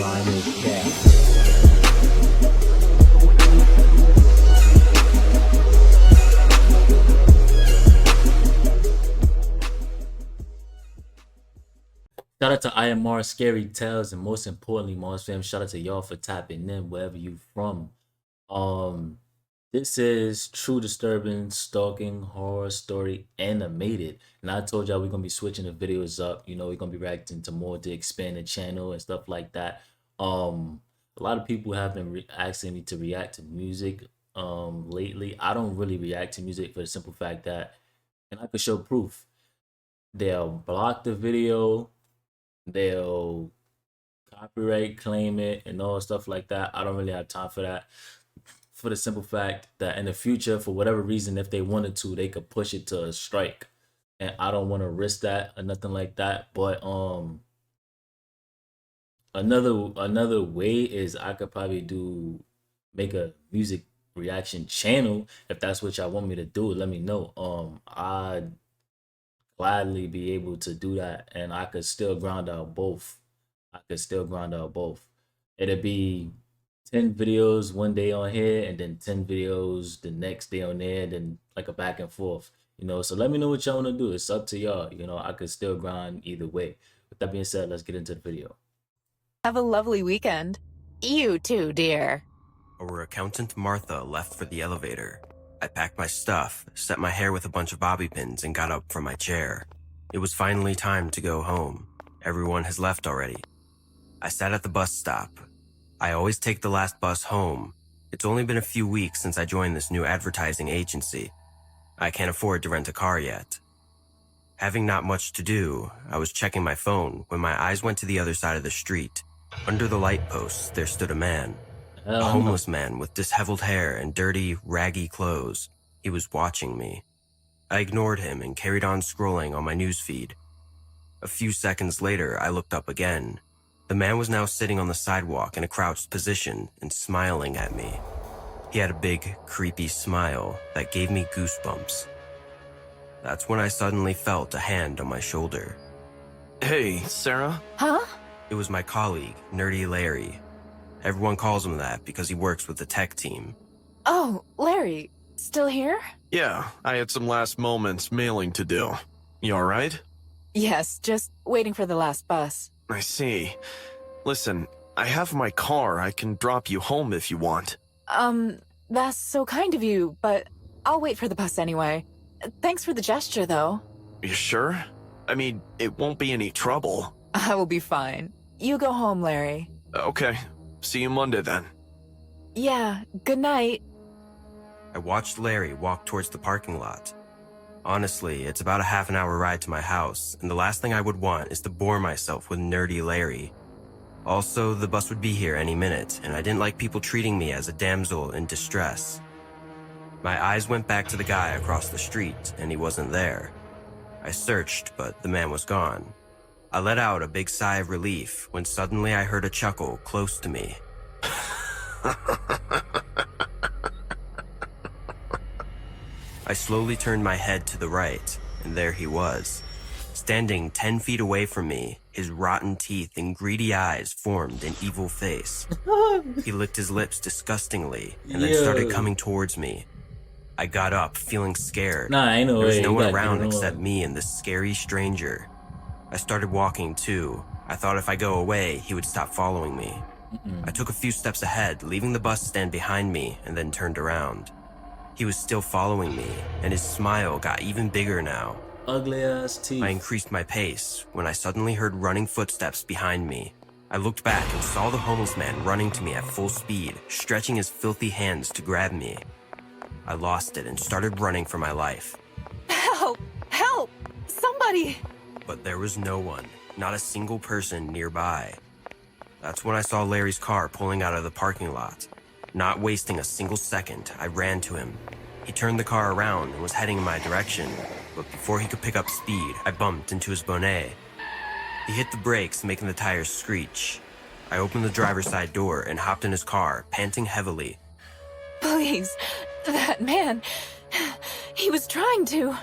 Final Cat. Shout out to IMR Scary Tales, and most importantly, Mars fam, shout out to y'all for tapping in wherever you from. Um, this is True Disturbance, Stalking, Horror Story, Animated. And I told y'all we're gonna be switching the videos up. You know, we're gonna be reacting to more to expand the channel and stuff like that. A lot of people have been asking me to react to music lately. I don't really react to music for the simple fact that, and I could show proof. They'll block the video, they'll copyright claim it and all stuff like that. I don't really have time for that, for the simple fact that in the future, for whatever reason, if they wanted to, they could push it to a strike, and I don't want to risk that or nothing like that. But another way is I could probably make a music reaction channel. If that's what y'all want me to do, let me know. I'd gladly be able to do that, and I could still grind out both. It'd be 10 videos one day on here, and then 10 videos the next day on there, and then like a back and forth, you know. So let me know what y'all want to do. It's up to y'all, you know. I could still grind either way. With that being said, let's get into the video. Have a lovely weekend. You too, dear. Our accountant Martha left for the elevator. I packed my stuff, set my hair with a bunch of bobby pins, and got up from my chair. It was finally time to go home. Everyone has left already. I sat at the bus stop. I always take the last bus home. It's only been a few weeks since I joined this new advertising agency. I can't afford to rent a car yet. Having not much to do, I was checking my phone when my eyes went to the other side of the street. Under the light posts, there stood a man. A homeless man with disheveled hair and dirty, raggy clothes. He was watching me. I ignored him and carried on scrolling on my newsfeed. A few seconds later, I looked up again. The man was now sitting on the sidewalk in a crouched position and smiling at me. He had a big, creepy smile that gave me goosebumps. That's when I suddenly felt a hand on my shoulder. Hey, Sarah? Huh? It was my colleague, Nerdy Larry. Everyone calls him that because he works with the tech team. Oh, Larry, still here? Yeah, I had some last moments mailing to do. You alright? Yes, just waiting for the last bus. I see. Listen, I have my car. I can drop you home if you want. That's so kind of you, but I'll wait for the bus anyway. Thanks for the gesture, though. You sure? I mean, it won't be any trouble. I will be fine. You go home, Larry. Okay. See you Monday then. Yeah, good night. I watched Larry walk towards the parking lot. Honestly, it's about a half an hour ride to my house, and the last thing I would want is to bore myself with Nerdy Larry. Also, the bus would be here any minute, and I didn't like people treating me as a damsel in distress. My eyes went back to the guy across the street, and he wasn't there. I searched, but the man was gone. I let out a big sigh of relief when suddenly I heard a chuckle close to me. I slowly turned my head to the right, and there he was. Standing 10 feet away from me, his rotten teeth and greedy eyes formed an evil face. He licked his lips disgustingly, and then started coming towards me. I got up, feeling scared. Ain't no way. There was no one around except me and this scary stranger. I started walking too. I thought if I go away, he would stop following me. I took a few steps ahead, leaving the bus stand behind me, and then turned around. He was still following me, and his smile got even bigger now. Ugly ass teeth. I increased my pace when I suddenly heard running footsteps behind me. I looked back and saw the homeless man running to me at full speed, stretching his filthy hands to grab me. I lost it and started running for my life. Help! Help! Somebody! But there was no one, not a single person nearby. That's when I saw Larry's car pulling out of the parking lot. Not wasting a single second, I ran to him. He turned the car around and was heading in my direction, but before he could pick up speed, I bumped into his bonnet. He hit the brakes, making the tires screech. I opened the driver's side door and hopped in his car, panting heavily. Please, that man, he was trying to.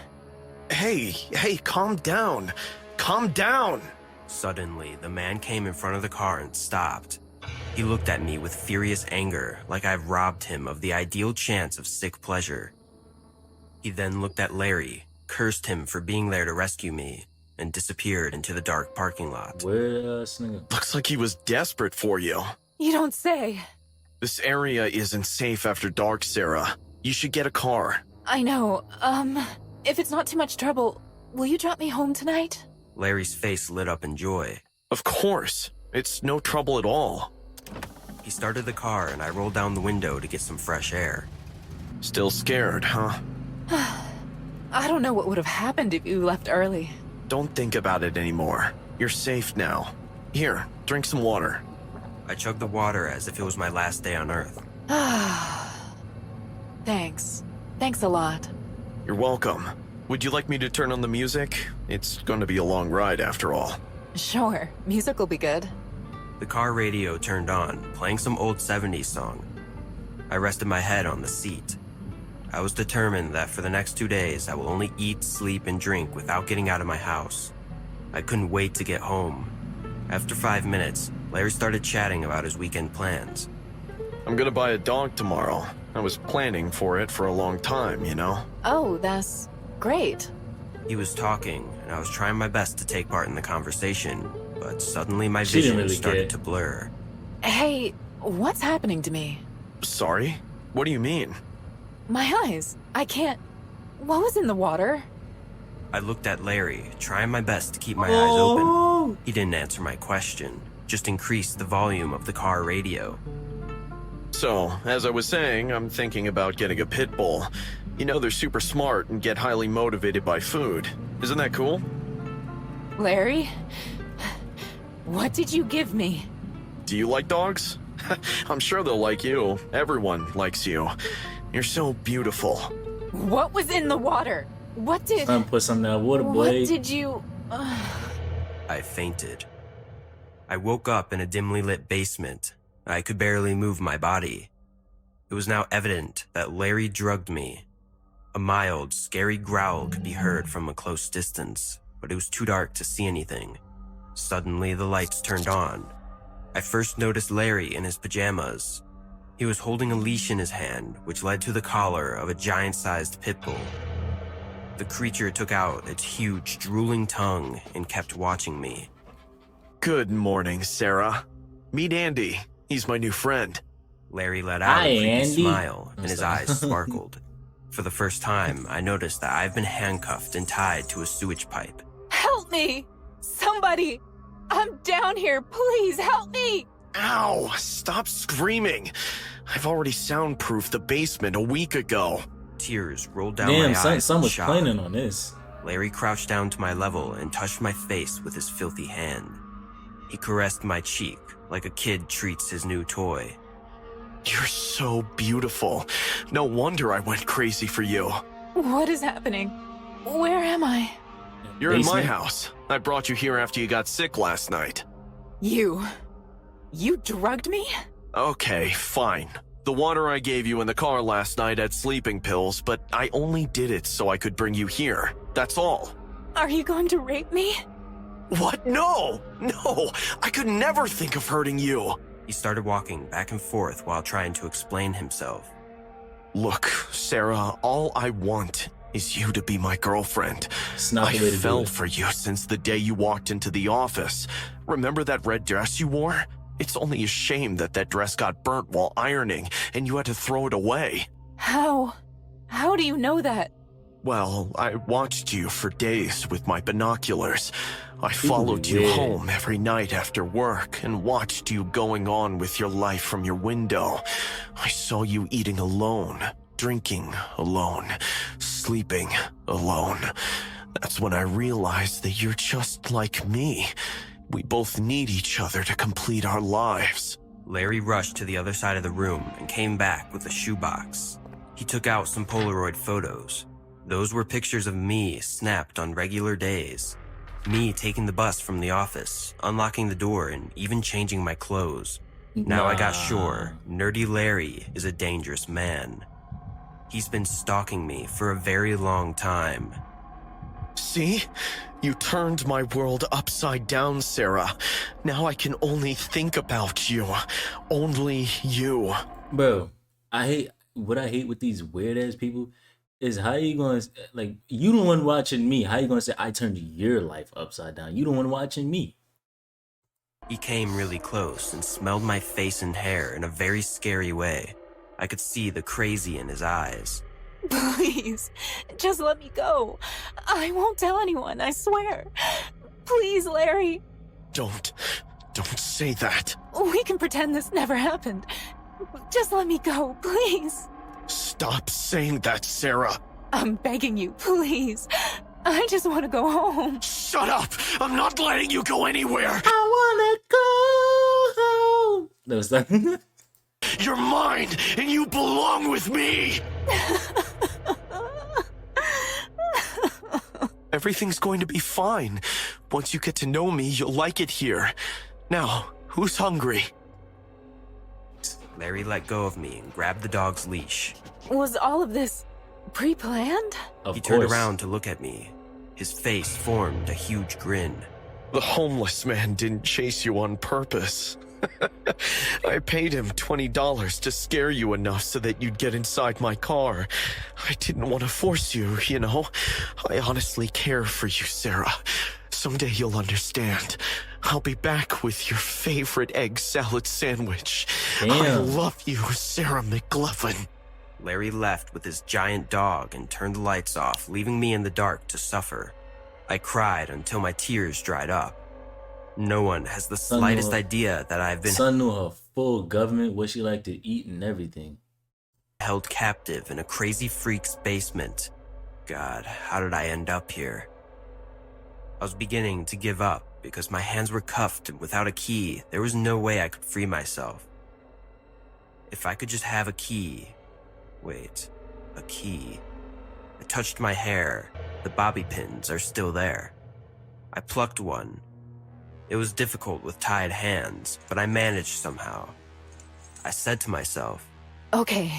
Hey, calm down. Calm down. Suddenly, the man came in front of the car and stopped. He looked at me with furious anger, like I've robbed him of the ideal chance of sick pleasure. He then looked at Larry, cursed him for being there to rescue me, and disappeared into the dark parking lot. Where nigga? Looks like he was desperate for you. You don't say. This area isn't safe after dark, Sarah. You should get a car. I know. If it's not too much trouble, will you drop me home tonight? Larry's face lit up in joy. Of course. It's no trouble at all. He started the car and I rolled down the window to get some fresh air. Still scared, huh? I don't know what would have happened if you left early. Don't think about it anymore. You're safe now. Here, drink some water. I chugged the water as if it was my last day on Earth. Thanks. Thanks a lot. You're welcome. Would you like me to turn on the music? It's going to be a long ride after all. Sure, music will be good. The car radio turned on, playing some old 70s song. I rested my head on the seat. I was determined that for the next 2 days, I will only eat, sleep, and drink without getting out of my house. I couldn't wait to get home. After 5 minutes, Larry started chatting about his weekend plans. I'm gonna buy a dog tomorrow. I was planning for it for a long time, you know? Oh, that's great. He was talking, and I was trying my best to take part in the conversation, but suddenly my She didn't vision really started care. to blur. Hey, what's happening to me? Sorry? What do you mean? My eyes. I can't... What was in the water? I looked at Larry, trying my best to keep my eyes open. He didn't answer my question, just increased the volume of the car radio. So, as I was saying, I'm thinking about getting a pit bull. You know they're super smart and get highly motivated by food. Isn't that cool? Larry? What did you give me? Do you like dogs? I'm sure they'll like you. Everyone likes you. You're so beautiful. What was in the water? What did... Trying to put something in that water, boy. What did you... I fainted. I woke up in a dimly lit basement. I could barely move my body. It was now evident that Larry drugged me. A mild, scary growl could be heard from a close distance, but it was too dark to see anything. Suddenly, the lights turned on. I first noticed Larry in his pajamas. He was holding a leash in his hand, which led to the collar of a giant-sized pit bull. The creature took out its huge, drooling tongue and kept watching me. Good morning, Sarah. Meet Andy. He's my new friend. Larry let out Hi, a creepy Andy. smile, and I'm his sorry. eyes sparkled. For the first time, I noticed that I've been handcuffed and tied to a sewage pipe. Help me! Somebody! I'm down here! Please help me! Ow! Stop screaming. I've already soundproofed the basement a week ago. Tears rolled down Damn, my son, eyes. son in was shock. planning on this. Larry crouched down to my level and touched my face with his filthy hand. He caressed my cheek like a kid treats his new toy. You're so beautiful. No wonder I went crazy for you. What is happening? Where am I? You're in my Basement. house. I brought you here after you got sick last night. You drugged me? Okay, fine. The water I gave you in the car last night had sleeping pills, but I only did it so I could bring you here. That's all. Are you going to rape me? What? No! No! I could never think of hurting you! He started walking back and forth while trying to explain himself. Look, Sarah, all I want is you to be my girlfriend. It's not I the way to do fell it. for you since the day you walked into the office. Remember that red dress you wore? It's only a shame that that dress got burnt while ironing and you had to throw it away. How? How do you know that? Well, I watched you for days with my binoculars. I followed you weird. home every night after work and watched you going on with your life from your window. I saw you eating alone, drinking alone, sleeping alone. That's when I realized that you're just like me. We both need each other to complete our lives. Larry rushed to the other side of the room and came back with a shoebox. He took out some Polaroid photos. Those were pictures of me snapped on regular days. Me taking the bus from the office, unlocking the door, and even changing my clothes. Now I got Nah. sure, Nerdy Larry is a dangerous man. He's been stalking me for a very long time. See? You turned my world upside down, Sarah. Now I can only think about you. Only you. Bro, I hate with these weird ass people is how you gonna, like, you the one watching me. How you gonna say I turned your life upside down? You the one watching me. He came really close and smelled my face and hair in a very scary way. I could see the crazy in his eyes. Please, just let me go. I won't tell anyone, I swear. Please, Larry. Don't say that. We can pretend this never happened. Just let me go, please. Stop saying that, Sarah. I'm begging you, please. I just want to go home. Shut up! I'm not letting you go anywhere! I wanna go home. That was that. You're mine, and you belong with me! Everything's going to be fine. Once you get to know me, you'll like it here. Now, who's hungry? Larry let go of me and grabbed the dog's leash. Was all of this pre-planned? Of He course. turned around to look at me. His face formed a huge grin. The homeless man didn't chase you on purpose. I paid him $20 to scare you enough so that you'd get inside my car. I didn't want to force you, you know. I honestly care for you, Sarah. Someday you'll understand. I'll be back with your favorite egg salad sandwich. I Damn. love you, Sarah McLovin. Larry left with his giant dog and turned the lights off, leaving me in the dark to suffer. I cried until my tears dried up. No one has the slightest idea that I've been Son knew her full government, what she liked to eat and everything. held captive in a crazy freak's basement. God, how did I end up here? I was beginning to give up because my hands were cuffed and without a key, there was no way I could free myself. If I could just have a key. Wait, a key. I touched my hair. The bobby pins are still there. I plucked one. It was difficult with tied hands, but I managed somehow. I said to myself, Okay,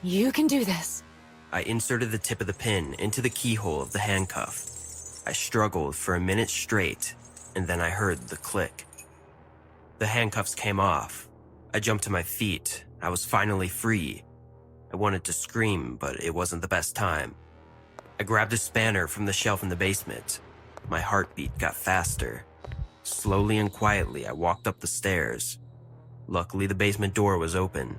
you can do this. I inserted the tip of the pin into the keyhole of the handcuff. I struggled for a minute straight, and then I heard the click. The handcuffs came off. I jumped to my feet. I was finally free. I wanted to scream, but it wasn't the best time. I grabbed a spanner from the shelf in the basement. My heartbeat got faster. Slowly and quietly, I walked up the stairs. Luckily, the basement door was open.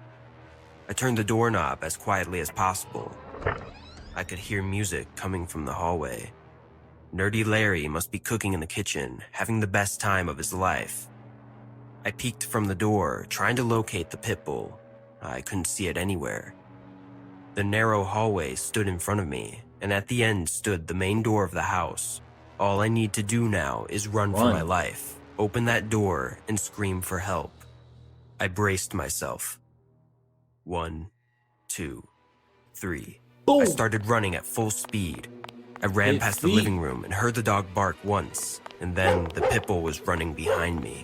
I turned the doorknob as quietly as possible. I could hear music coming from the hallway. Nerdy Larry must be cooking in the kitchen, having the best time of his life. I peeked from the door, trying to locate the pit bull. I couldn't see it anywhere. The narrow hallway stood in front of me, and at the end stood the main door of the house. All I need to do now is run for my life, open that door, and scream for help. I braced myself. 1, 2, 3. Boom. I started running at full speed. I ran Big past the feet. living room and heard the dog bark once, and then the pit bull was running behind me.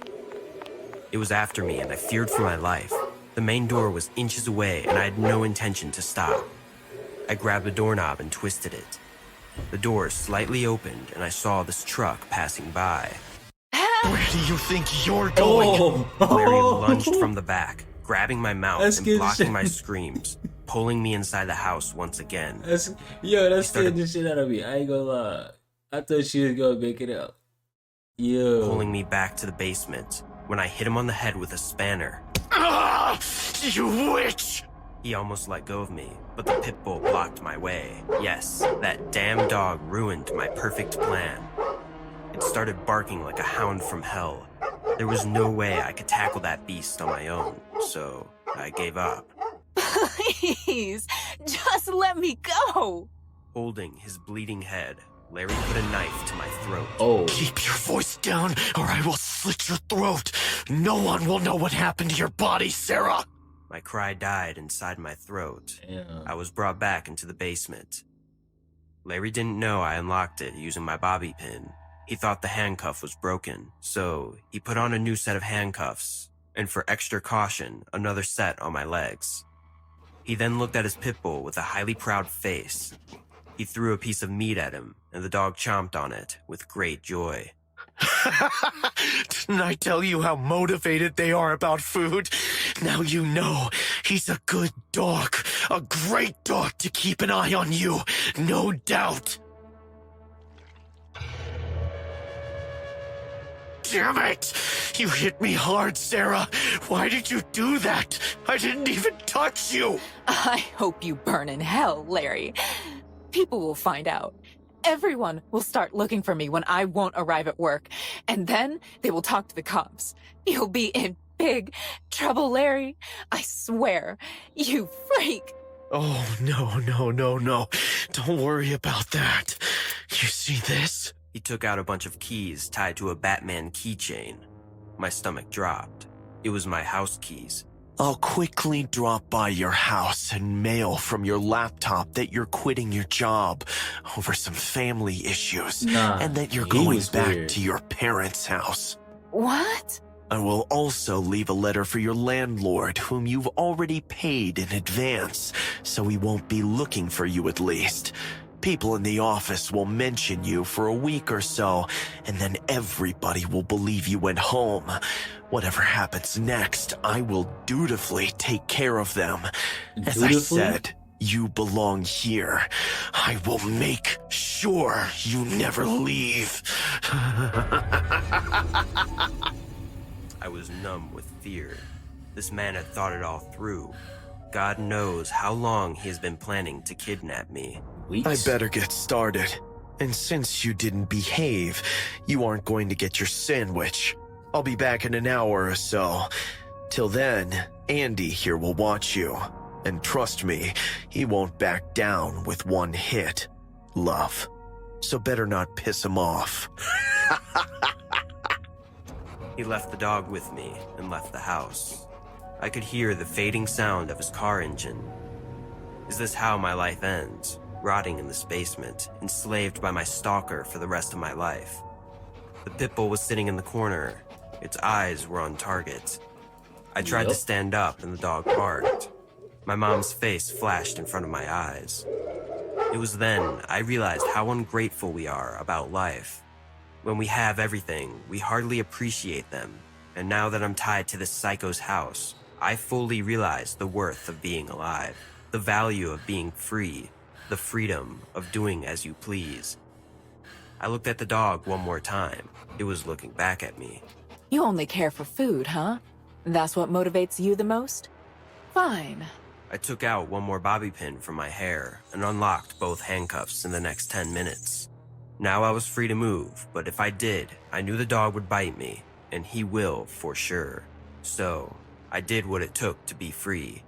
It was after me, and I feared for my life. The main door was inches away, and I had no intention to stop. I grabbed the doorknob and twisted it. The door slightly opened, and I saw this truck passing by. Where do you think you're going? Larry lunged from the back, grabbing my mouth That and scared the blocking shit- my screams, pulling me inside the house once again. That started- scared the shit out of me. I ain't gonna lie. I thought she was gonna make it out. Yo. Pulling me back to the basement when I hit him on the head with a spanner. Ah, you witch! He almost let go of me, but the pit bull blocked my way. Yes, that damn dog ruined my perfect plan. It started barking like a hound from hell. There was no way I could tackle that beast on my own, so I gave up. Please, just let me go. Holding his bleeding head, Larry put a knife to my throat. Oh. Keep your voice down, or I will slit your throat. No one will know what happened to your body, Sarah. My cry died inside my throat. Damn. I was brought back into the basement. Larry didn't know I unlocked it using my bobby pin. He thought the handcuff was broken, so he put on a new set of handcuffs, and for extra caution, another set on my legs. He then looked at his pit bull with a highly proud face. He threw a piece of meat at him, and the dog chomped on it with great joy. Didn't I tell you how motivated they are about food? Now you know he's a good dog, a great dog to keep an eye on you, no doubt. Damn it! You hit me hard, Sarah. Why did you do that? I didn't even touch you. I hope you burn in hell, Larry. People will find out. Everyone will start looking for me when I won't arrive at work, and then they will talk to the cops. You'll be in big trouble, Larry. I swear. You freak. Oh, no. Don't worry about that. You see this? He took out a bunch of keys tied to a Batman keychain. My stomach dropped. It was my house keys. I'll quickly drop by your house and mail from your laptop that you're quitting your job over some family issues and that you're going back to your parents' house. What? I will also leave a letter for your landlord, whom you've already paid in advance, so he won't be looking for you at least. People in the office will mention you for a week or so, and then everybody will believe you went home. Whatever happens next, I will dutifully take care of them. As I said, you belong here. I will make sure you never leave. I was numb with fear. This man had thought it all through. God knows how long he has been planning to kidnap me. I better get started. And since you didn't behave, you aren't going to get your sandwich. I'll be back in an hour or so. Till then, Andy here will watch you. And trust me, he won't back down with one hit. Love. So better not piss him off. He left the dog with me and left the house. I could hear the fading sound of his car engine. Is this how my life ends? Rotting in this basement, enslaved by my stalker for the rest of my life. The pit bull was sitting in the corner. Its eyes were on target. I tried to stand up and the dog barked. My mom's face flashed in front of my eyes. It was then I realized how ungrateful we are about life. When we have everything, we hardly appreciate them. And now that I'm tied to this psycho's house, I fully realize the worth of being alive, the value of being free, the freedom of doing as you please. I looked at the dog one more time. It was looking back at me. You only care for food, huh? That's what motivates you the most? Fine. I took out one more bobby pin from my hair and unlocked both handcuffs in the next 10 minutes. Now I was free to move, but if I did, I knew the dog would bite me, and he will for sure. So, I did what it took to be free.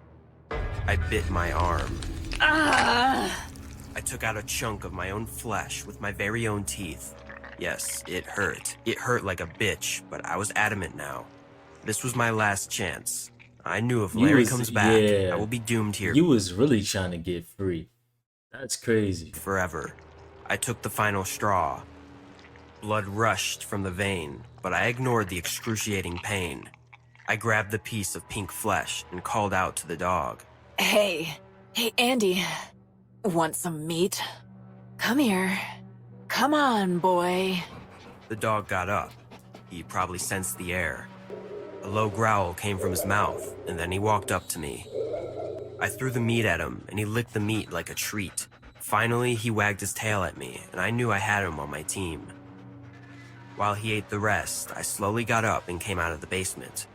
I bit my arm. I took out a chunk of my own flesh with my very own teeth. Yes, it hurt. It hurt like a bitch, but I was adamant now. This was my last chance. I knew if Larry comes back, I will be doomed here. You was really trying to get free. That's crazy. Forever. I took the final straw. Blood rushed from the vein, but I ignored the excruciating pain. I grabbed the piece of pink flesh and called out to the dog. Hey, Andy. Want some meat? Come here. Come on, boy. The dog got up. He probably sensed the air. A low growl came from his mouth, and then he walked up to me. I threw the meat at him, and he licked the meat like a treat. Finally, he wagged his tail at me, and I knew I had him on my team. While he ate the rest, I slowly got up and came out of the basement.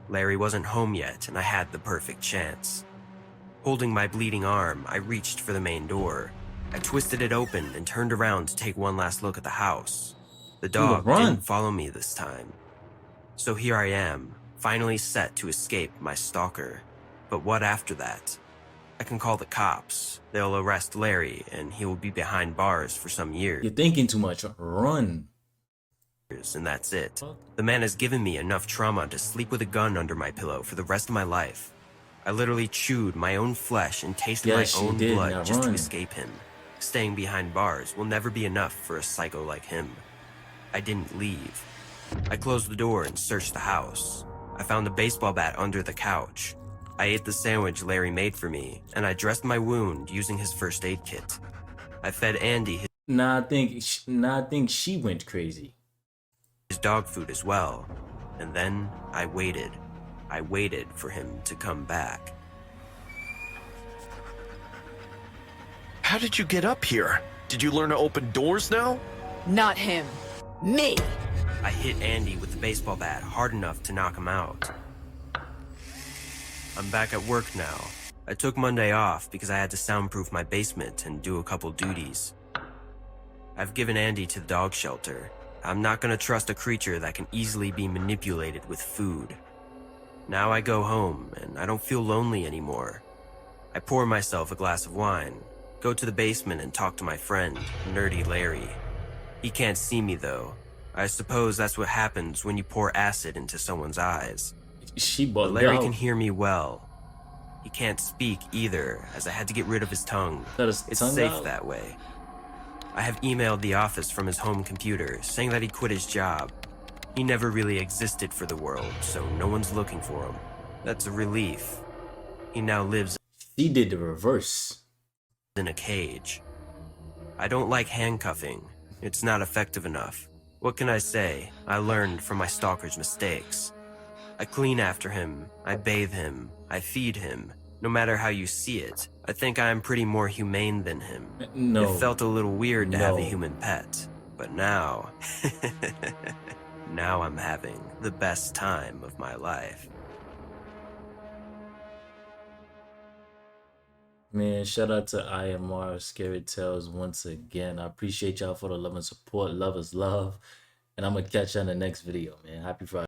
Larry wasn't home yet, and I had the perfect chance. Holding my bleeding arm, I reached for the main door. I twisted it open and turned around to take one last look at the house. The dog didn't follow me this time. So here I am, finally set to escape my stalker. But what after that? I can call the cops. They'll arrest Larry, and he will be behind bars for some years. You're thinking too much. Run. And that's it. The man has given me enough trauma to sleep with a gun under my pillow for the rest of my life. I literally chewed my own flesh and tasted my own blood just to escape him. Staying behind bars will never be enough for a psycho like him. I didn't leave. I closed the door and searched the house. I found a baseball bat under the couch. I ate the sandwich Larry made for me, and I dressed my wound using his first aid kit. I fed Andy Nah, I think she went crazy. his dog food as well. And then I waited. I waited for him to come back. How did you get up here? Did you learn to open doors now? Not him. Me! I hit Andy with the baseball bat hard enough to knock him out. I'm back at work now. I took Monday off because I had to soundproof my basement and do a couple duties. I've given Andy to the dog shelter. I'm not gonna trust a creature that can easily be manipulated with food. Now I go home, and I don't feel lonely anymore. I pour myself a glass of wine, go to the basement and talk to my friend, Nerdy Larry. He can't see me though. I suppose that's what happens when you pour acid into someone's eyes. She But bugged Larry out. can hear me well. He can't speak either, as I had to get rid of his tongue. Got his It's tongue safe out? that way. I have emailed the office from his home computer, saying that he quit his job. He never really existed for the world, so no one's looking for him. That's a relief. He now lives She did the reverse. in a cage. I don't like handcuffing. It's not effective enough. What can I say? I learned from my stalker's mistakes. I clean after him, I bathe him, I feed him. No matter how you see it, I think I am pretty more humane than him. No. It felt a little weird to have a No. human pet, but now, now I'm having the best time of my life. Man, shout out to IMR Scary Tales once again. I appreciate y'all for the love and support. Love is love. And I'm going to catch you on the next video, man. Happy Friday.